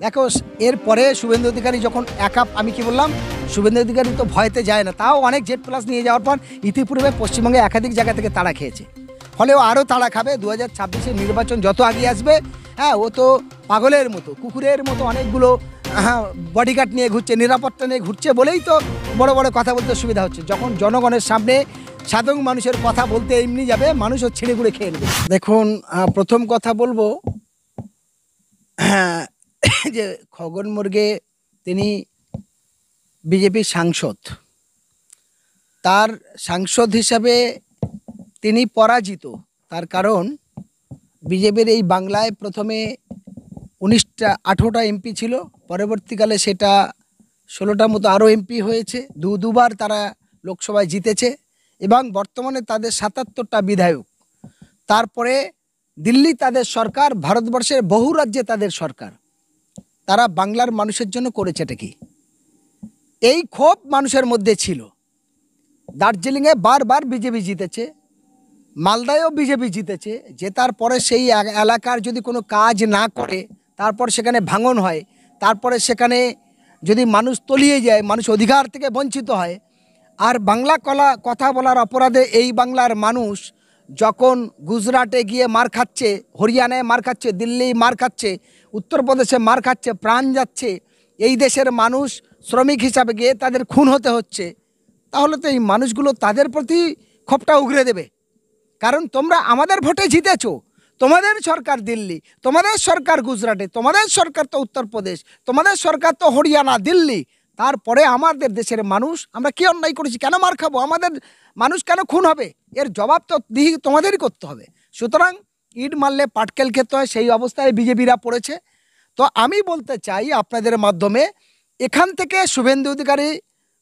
দেখো, এরপরে শুভেন্দু অধিকারী যখন আমি কি বললাম, শুভেন্দু অধিকারী তো ভয়তে যায় না, তাও অনেক জেড প্লাস নিয়ে যাওয়ার পর ইতিপূর্বে পশ্চিমবঙ্গে একাধিক জায়গা থেকে তাড়া খেয়েছে। ফলে ও আরও তাড়া খাবে। 2026-এর নির্বাচন যত আগে আসবে, হ্যাঁ, ও তো পাগলের মতো, কুকুরের মতো অনেকগুলো বডিগার্ড নিয়ে ঘুরছে, নিরাপত্তা নিয়ে ঘুরছে বলেই তো বড় বড় কথা বলতে সুবিধা হচ্ছে। যখন জনগণের সামনে সাধারণ মানুষের কথা বলতে এমনি যাবে, মানুষও ছিঁড়ে গুঁড়ে খেয়ে নেবে। দেখুন, প্রথম কথা বলবো, হ্যাঁ, যে খগন মুর্গে তিনি বিজেপির সাংসদ, তার সাংসদ হিসাবে তিনি পরাজিত। তার কারণ বিজেপির এই বাংলায় প্রথমে 18টা এমপি ছিল, পরবর্তীকালে সেটা 16টার মতো আরও এমপি হয়েছে, দুবার তারা লোকসভায় জিতেছে এবং বর্তমানে তাদের 77টা বিধায়ক। তারপরে দিল্লি তাদের সরকার, ভারতবর্ষের বহু রাজ্যে তাদের সরকার। তারা বাংলার মানুষের জন্য করেছেটা কি? এই ক্ষোভ মানুষের মধ্যে ছিল। দার্জিলিংয়ে বারবার বিজেপি জিতেছে, মালদায়ও বিজেপি জিতেছে। জেতার পরে সেই এলাকার যদি কোনো কাজ না করে, তারপর সেখানে ভাঙন হয়, তারপরে সেখানে যদি মানুষ তলিয়ে যায়, মানুষ অধিকার থেকে বঞ্চিত হয়, আর বাংলা কথা বলার অপরাধে এই বাংলার মানুষ যখন গুজরাটে গিয়ে মার খাচ্ছে, হরিয়ানায় মার খাচ্ছে, দিল্লি মার খাচ্ছে, উত্তরপ্রদেশে মার খাচ্ছে, প্রাণ যাচ্ছে, এই দেশের মানুষ শ্রমিক হিসাবে গিয়ে তাদের খুন হতে হচ্ছে, তাহলে তো এই মানুষগুলো তাদের প্রতি ক্ষোভটা উগরে দেবে। কারণ তোমরা আমাদের ভোটে জিতেছো, তোমাদের সরকার দিল্লি, তোমাদের সরকার গুজরাটে, তোমাদের সরকার তো উত্তরপ্রদেশ, তোমাদের সরকার তো হরিয়ানা, দিল্লি। তারপরে আমাদের দেশের মানুষ, আমরা কি অন্যায় করেছি, কেন মার খাবো, আমাদের মানুষ কেন খুন হবে, এর জবাব তো তোমাদেরই করতে হবে। সুতরাং ইট মারলে পাটকেল খেতে হয়, সেই অবস্থায় বিজেপিরা পড়েছে। তো আমি বলতে চাই আপনাদের মাধ্যমে, এখান থেকে শুভেন্দু অধিকারী,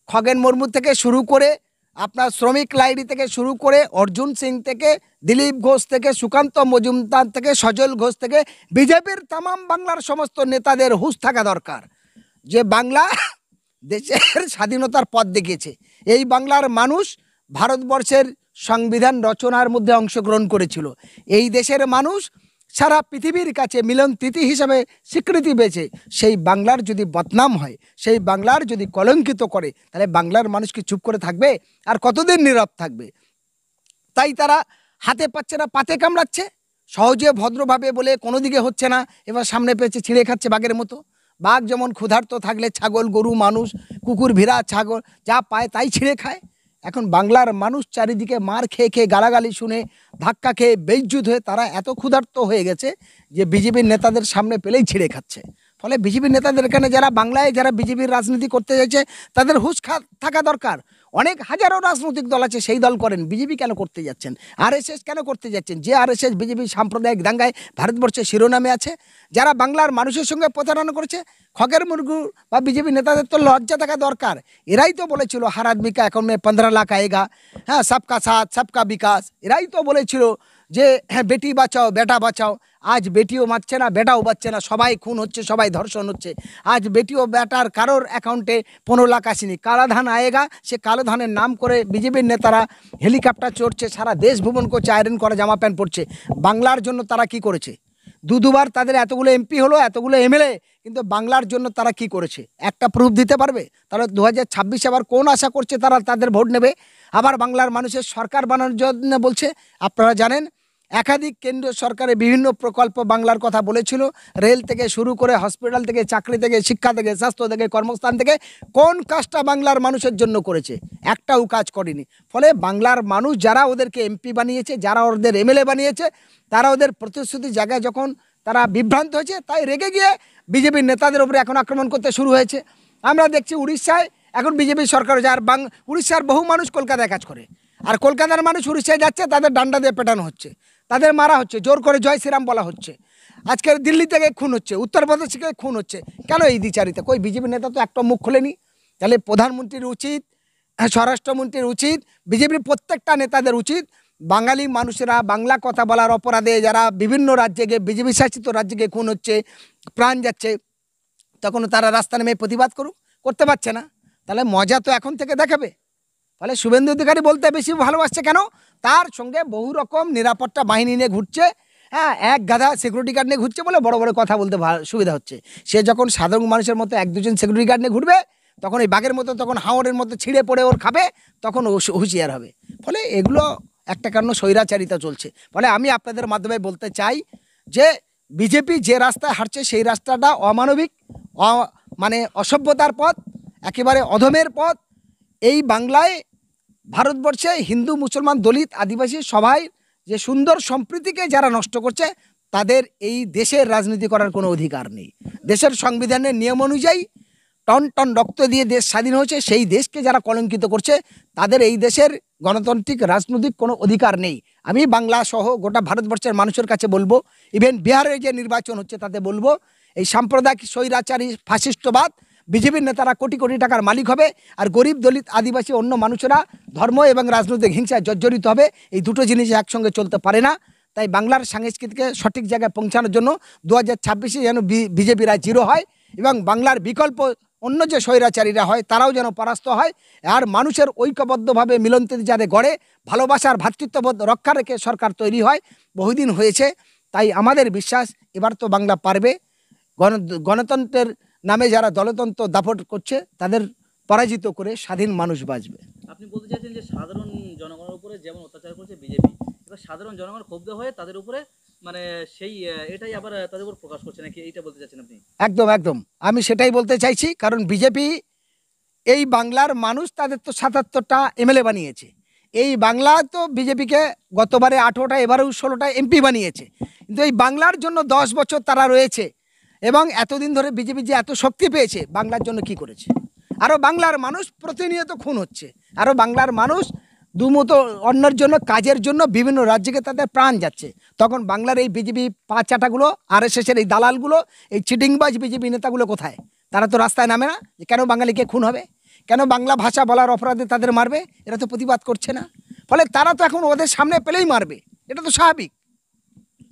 খগেন মুর্মু থেকে শুরু করে, আপনার শ্রমিক লাইডি থেকে শুরু করে, অর্জুন সিং থেকে, দিলীপ ঘোষ থেকে, সুকান্ত মজুমদার থেকে, সজল ঘোষ থেকে, বিজেপির তামাম বাংলার সমস্ত নেতাদের হুঁশ থাকা দরকার যে বাংলা দেশের স্বাধীনতার পথ দেখিয়েছে। এই বাংলার মানুষ ভারতবর্ষের সংবিধান রচনার মধ্যে অংশগ্রহণ করেছিল। এই দেশের মানুষ সারা পৃথিবীর কাছে মিলন তিথি হিসাবে স্বীকৃতি পেয়েছে। সেই বাংলার যদি বদনাম হয়, সেই বাংলার যদি কলঙ্কিত করে, তাহলে বাংলার মানুষ কি চুপ করে থাকবে? আর কতদিন নীরব থাকবে? তাই তারা হাতে পাচ্ছে না, পাতে কামড়াচ্ছে, সহজে ভদ্রভাবে বলে কোনো দিকে হচ্ছে না, এবার সামনে পেয়েছে ছিঁড়ে খাচ্ছে বাঘের মতো। বাঘ যেমন ক্ষুধার্ত থাকলে ছাগল, গরু, মানুষ, কুকুর, ভেড়া, ছাগল যা পায় তাই ছিঁড়ে খায়। এখন বাংলার মানুষ চারিদিকে মার খেয়ে খেয়ে, গালাগালি শুনে, ধাক্কা খেয়ে, বেইজ্জত হয়ে তারা এত ক্ষুধার্ত হয়ে গেছে যে বিজেপির নেতাদের সামনে পেলেই ছিঁড়ে খাচ্ছে। ফলে বিজেপির নেতাদের এখানে যারা বাংলায় যারা বিজেপির রাজনীতি করতে চাইছে, তাদের হুঁশ থাকা দরকার। অনেক হাজারো রাজনৈতিক দল আছে, সেই দল করেন, বিজেপি কেন করতে যাচ্ছেন? আরএসএস কেন করতে যাচ্ছেন? যে আরএসএস বিজেপি সাম্প্রদায়িক দাঙ্গায় ভারতবর্ষের শিরোনামে আছে, যারা বাংলার মানুষের সঙ্গে প্রতারণা করেছে, খগেন মুর্মু বা বিজেপি নেতাদের তো লজ্জা থাকা দরকার। এরাই তো বলেছিল হার আদমি কা অ্যাকাউন্ট মে 15 লাখ আয়েগা, হ্যাঁ, সবকা সাথ সবকা বিকাশ। এরাই তো বলেছিল যে হ্যাঁ, বেটি বাঁচাও বেটা বাঁচাও। আজ বেটিও বাঁচছে না, বেটাও বাঁচছে না, সবাই খুন হচ্ছে, সবাই ধর্ষণ হচ্ছে। আজ বেটিও বেটার কারোর অ্যাকাউন্টে 15 লাখ আসেনি। কালা ধান আয়েগা, সে কালো ধানের নাম করে বিজেপির নেতারা হেলিকপ্টার চড়ছে, সারা দেশ ভ্রমণ করছে, আয়রন করা জামা প্যান্ট পরছে। বাংলার জন্য তারা কি করেছে? দুবার তাদের এতগুলো এমপি হলো, এতগুলো এমএলএ, কিন্তু বাংলার জন্য তারা কি করেছে? একটা প্রুফ দিতে পারবে? তাহলে 2026 আবার কোন আশা করছে তারা তাদের ভোট নেবে? আবার বাংলার মানুষের সরকার বানানোর জন্য বলছে। আপনারা জানেন, একাধিক কেন্দ্রীয় সরকারের বিভিন্ন প্রকল্প বাংলার কথা বলেছিল, রেল থেকে শুরু করে, হসপিটাল থেকে, চাকরি থেকে, শিক্ষা থেকে, স্বাস্থ্য থেকে, কর্মস্থান থেকে, কোন কাজটা বাংলার মানুষের জন্য করেছে? একটাও কাজ করেনি। ফলে বাংলার মানুষ যারা ওদেরকে এমপি বানিয়েছে, যারা ওদের এমএলএ বানিয়েছে, তারা ওদের প্রতিশ্রুতির জায়গায় যখন তারা বিভ্রান্ত হয়েছে, তাই রেগে গিয়ে বিজেপির নেতাদের উপরে এখন আক্রমণ করতে শুরু হয়েছে। আমরা দেখছি উড়িষ্যায় এখন বিজেপির সরকার, যার উড়িষ্যার বহু মানুষ কলকাতায় কাজ করে, আর কলকাতার মানুষ উড়িষ্যায় যাচ্ছে, তাদের ডান্ডা দিয়ে পেটানো হচ্ছে, তাদের মারা হচ্ছে, জোর করে জয় শ্রীরাম বলা হচ্ছে। আজকের দিল্লি থেকে খুন হচ্ছে, উত্তরপ্রদেশ থেকে খুন হচ্ছে। কেন এই দ্বিচারিতা? কই বিজেপি নেতা তো একটা মুখ খোলেনি। তাহলে প্রধানমন্ত্রীর উচিত, স্বরাষ্ট্রমন্ত্রীর উচিত, বিজেপির প্রত্যেকটা নেতাদের উচিত, বাঙালি মানুষেরা বাংলা কথা বলার অপরাধে যারা বিভিন্ন রাজ্যে গিয়ে, বিজেপি শাসিত রাজ্যে গিয়ে খুন হচ্ছে, প্রাণ যাচ্ছে, তখন তারা রাস্তা নেমে প্রতিবাদ করুক। করতে পারছে না, তাহলে মজা তো এখন থেকে দেখাবে। ফলে শুভেন্দু অধিকারী বলতে বেশি ভালোবাসছে কেন? তার সঙ্গে বহু রকম নিরাপত্তা বাহিনী নিয়ে ঘুরছে, হ্যাঁ, এক গাধা সিকিউরিটি গার্ড নিয়ে ঘুরছে বলে বড় বড় কথা বলতে সুবিধা হচ্ছে। সে যখন সাধারণ মানুষের মতো এক দুজন সিকিউরিটি গার্ড নিয়ে ঘুরবে, তখন এই বাঘের মতো, তখন হাওড়ের মতো ছিঁড়ে পড়ে ওর খাবে, তখন ও হুঁশিয়ার হবে। ফলে এগুলো একটা কারণ স্বৈরাচারিতা চলছে। ফলে আমি আপনাদের মাধ্যমে বলতে চাই যে বিজেপি যে রাস্তায় হাঁটছে সেই রাস্তাটা অমানবিক, মানে অসভ্যতার পথ, একেবারে অধমের পথ। এই বাংলায়, ভারতবর্ষে হিন্দু মুসলমান দলিত আদিবাসী সবাই যে সুন্দর সম্প্রীতিকে যারা নষ্ট করছে, তাদের এই দেশের রাজনীতি করার কোনো অধিকার নেই। দেশের সংবিধানের নিয়ম অনুযায়ী টন টন রক্ত দিয়ে দেশ স্বাধীন হয়েছে, সেই দেশকে যারা কলঙ্কিত করছে, তাদের এই দেশের গণতান্ত্রিক রাজনৈতিক কোনো অধিকার নেই। আমি বাংলা সহ গোটা ভারতবর্ষের মানুষের কাছে বলবো, ইভেন বিহারের যে নির্বাচন হচ্ছে তাতে বলবো, এই সাম্প্রদায়িক স্বৈরাচারী ফাসিস্টবাদ বিজেপির নেতারা কোটি কোটি টাকার মালিক হবে, আর গরিব দলিত আদিবাসী অন্য মানুষেরা ধর্ম এবং রাজনৈতিক হিংসায় জর্জরিত হবে। এই দুটো জিনিস একসঙ্গে চলতে পারে না। তাই বাংলার সংস্কৃতিকে সঠিক জায়গায় পৌঁছানোর জন্য 2026-এ যেন বিজেপিরা জিরো হয়, এবং বাংলার বিকল্প অন্য যে স্বৈরাচারীরা হয় তারাও যেন পরাস্ত হয়, আর মানুষের ঐক্যবদ্ধভাবে মিলনতীতি যাতে গড়ে, ভালোবাসার ভ্রাতৃত্ববোধ রক্ষা রেখে সরকার তৈরি হয়। বহুদিন হয়েছে, তাই আমাদের বিশ্বাস এবার তো বাংলা পারবে। গণতন্ত্রের নামে যারা দলতন্ত্র দাপট করছে তাদের পরাজিত করে স্বাধীন মানুষ বাঁচবে। আপনি বলতে চাইছেন যে সাধারণ জনগণের উপরে যেমন অত্যাচার করছে বিজেপি, এবার সাধারণ জনগণ ক্ষুব্ধ হয়ে তাদের উপরে মানে সেই এটাই আবার তাদের উপর প্রকাশ করছে নাকি, এইটা বলতে চাচ্ছেন আপনি? একদম একদম, আমি সেটাই বলতে চাইছি। কারণ বিজেপি, এই বাংলার মানুষ তাদের তো 77টা এমএলএ বানিয়েছে। এই বাংলা তো বিজেপিকে গতবারে 18টা, এবারেও 16টা এমপি বানিয়েছে। কিন্তু এই বাংলার জন্য 10 বছর তারা রয়েছে, এবং এতদিন ধরে বিজেপি যে এত শক্তি পেয়েছে, বাংলার জন্য কি করেছে? আরও বাংলার মানুষ প্রতিনিয়ত খুন হচ্ছে, আরও বাংলার মানুষ দুমতো অন্যের জন্য, কাজের জন্য বিভিন্ন রাজ্যকে তাদের প্রাণ যাচ্ছে। তখন বাংলার এই বিজেপি পাঁচাটাগুলো, আরএসএসের এই দালালগুলো, এই চিটিংবাজ বিজেপি নেতাগুলো কোথায়? তারা তো রাস্তায় নামে না যে কেন বাঙালিকে খুন হবে, কেন বাংলা ভাষা বলার অপরাধে তাদের মারবে, এরা তো প্রতিবাদ করছে না। ফলে তারা তো এখন ওদের সামনে পেলেই মারবে, এটা তো স্বাভাবিক।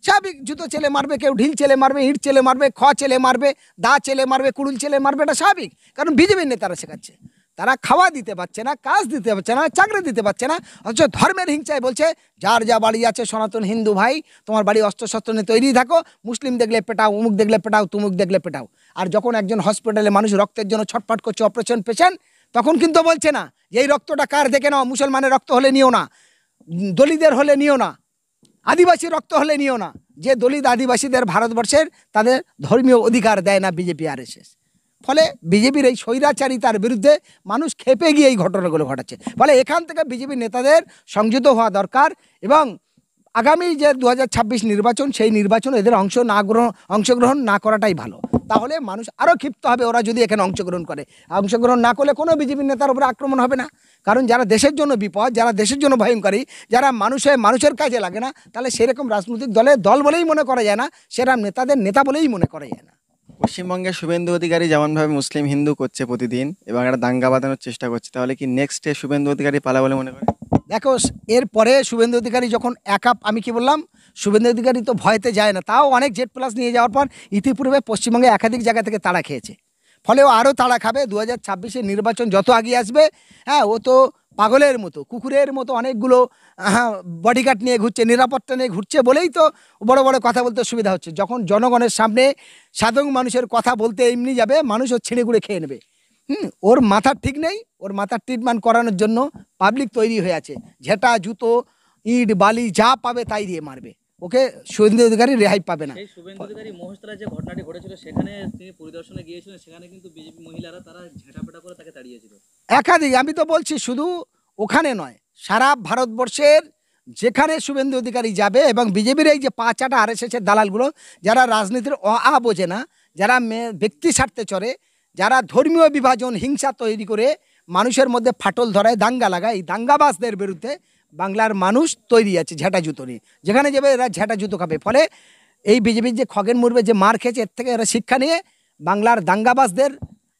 স্বাভাবিক, জুতো ছেলে মারবে, কেউ ঢিল ছেলে মারবে, ইট ছেলে মারবে, ছেলে মারবে, দা ছেলে মারবে, কুড়ুল ছেলে মারবে, এটা স্বাভাবিক। কারণ বিজেপির নেতারা শেখাচ্ছে। তারা খাওয়া দিতে পারছে না, কাজ দিতে পারছে না, চাকরি দিতে পারছে না, অথচ ধর্মের হিংসায় বলছে যার যা বাড়ি আছে সনাতন হিন্দু ভাই, তোমার বাড়ি অস্ত্রশস্ত্র নিয়ে তৈরি থাকো, মুসলিম দেখলে পেটাও, অমুক দেখলে পেটাও, তুমুক দেখলে পেটাও। আর যখন একজন হসপিটালে মানুষ রক্তের জন্য ছটফট করছে, অপারেশন পেশেন্ট, তখন কিন্তু বলছে না যে এই রক্তটা কার, দেখে নাও, মুসলমানের রক্ত হলে নিও না, দলিতদের হলে নিও না, আদিবাসী রক্ত হলে নিও না। যে দলিত আদিবাসীদের ভারতবর্ষের তাদের ধর্মীয় অধিকার দেয় না বিজেপি আরএসএস। ফলে বিজেপির এই স্বৈরাচারিতার বিরুদ্ধে মানুষ খেপে গিয়ে এই ঘটনাগুলো ঘটাচ্ছে। ফলে এখান থেকে বিজেপির নেতাদের সংযত হওয়া দরকার, এবং আগামী যে 2026 নির্বাচন, সেই নির্বাচনে এদের অংশগ্রহণ না করাটাই ভালো। তাহলে মানুষ আরও ক্ষিপ্ত হবে ওরা যদি এখানে অংশগ্রহণ করে। অংশগ্রহণ না করলে কোনো বিজেপির নেতার উপরে আক্রমণ হবে না। কারণ যারা দেশের জন্য বিপদ, যারা দেশের জন্য ভয়ঙ্করী, যারা মানুষের কাজে লাগে না, তাহলে সেরকম রাজনৈতিক দল বলেই মনে করা যায় না, সেরকম নেতাদের নেতা বলেই মনে করা যায় না। পশ্চিমবঙ্গে শুভেন্দু অধিকারী যেমনভাবে মুসলিম হিন্দু করছে প্রতিদিন, এবং একটা দাঙ্গা বাঁধানোর চেষ্টা করছে, তাহলে কি নেক্সটে শুভেন্দু অধিকারী পালা বলে মনে করে? দেখো, এরপরে শুভেন্দু অধিকারী যখন আমি কি বললাম, শুভেন্দু অধিকারী তো ভয়তে যায় না, তাও অনেক জেড প্লাস নিয়ে যাওয়ার পর ইতিপূর্বে পশ্চিমবঙ্গে একাধিক জায়গা থেকে তাড়া খেয়েছে। ফলে ও আরও তাড়া খাবে। 2026-এর নির্বাচন যত আগিয়ে আসবে, হ্যাঁ, ও তো পাগলের মতো, কুকুরের মতো অনেকগুলো বডিগার্ড নিয়ে ঘুরছে, নিরাপত্তা নিয়ে ঘুরছে বলেই তো বড় বড় কথা বলতে সুবিধা হচ্ছে। যখন জনগণের সামনে সাধারণ মানুষের কথা বলতে এমনি যাবে, মানুষ ওর ছিঁড়ে গুঁড়ে খেয়ে নেবে। ওর মাথার ঠিক নেই, ওর মাথার ট্রিটমেন্ট করানোর জন্য পাবলিক তৈরি হয়ে আছে। ঝেঁটা, জুতো, ইট, বালি যা পাবে তাই দিয়ে মারবে। ওকে শুভেন্দু অধিকারী রেহাই পাবে না। সেই শুভেন্দু অধিকারী মহেশতলায় যে ঘটনাটি ঘটেছিল, সেখানে তিনি পরিদর্শনে গিয়েছিলেন, সেখানে কিন্তু বিজেপি মহিলারা তারা ঝেঁটাপেটা করে তাকে তাড়িয়েছিল। একাধিক, আমি তো বলছি শুধু ওখানে নয়, সারা ভারতবর্ষের যেখানে শুভেন্দু অধিকারী যাবে, এবং বিজেপির এই যে পাঁচাটা আরএসএসের দালালগুলো, যারা রাজনীতির বোঝে না, যারা ব্যক্তি স্বার্থে চড়ে, যারা ধর্মীয় বিভাজন, হিংসা তৈরি করে মানুষের মধ্যে ফাটল ধরায়, দাঙ্গা লাগায়, এই দাঙ্গাবাজদের বিরুদ্ধে বাংলার মানুষ তৈরি আছে ঝেঁটা জুতো নিয়ে। যেখানে যাবে এরা ঝেঁটা জুতো খাবে। ফলে এই বিজেপির যে খগেন মুর্মু যে মার খেয়েছে, এর থেকে এরা শিক্ষা নিয়ে বাংলার দাঙ্গাবাজদের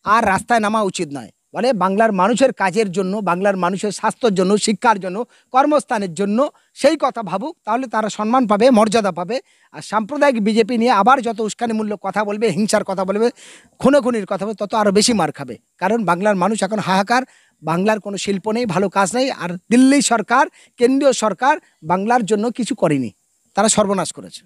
আর রাস্তায় নামা উচিত নয়। বলে বাংলার মানুষের কাজের জন্য, বাংলার মানুষের স্বাস্থ্যের জন্য, শিক্ষার জন্য, কর্মস্থানের জন্য সেই কথা ভাবুক, তাহলে তারা সম্মান পাবে, মর্যাদা পাবে। আর সাম্প্রদায়িক বিজেপি নিয়ে আবার যত উস্কানিমূলক কথা বলবে, হিংসার কথা বলবে, খুনোখুনির কথা বলবে, তত আরও বেশি মার খাবে। কারণ বাংলার মানুষ এখন হাহাকার, বাংলার কোনো শিল্প নেই, ভালো কাজ নেই। আর দিল্লি সরকার, কেন্দ্রীয় সরকার বাংলার জন্য কিছু করেনি, তারা সর্বনাশ করেছে।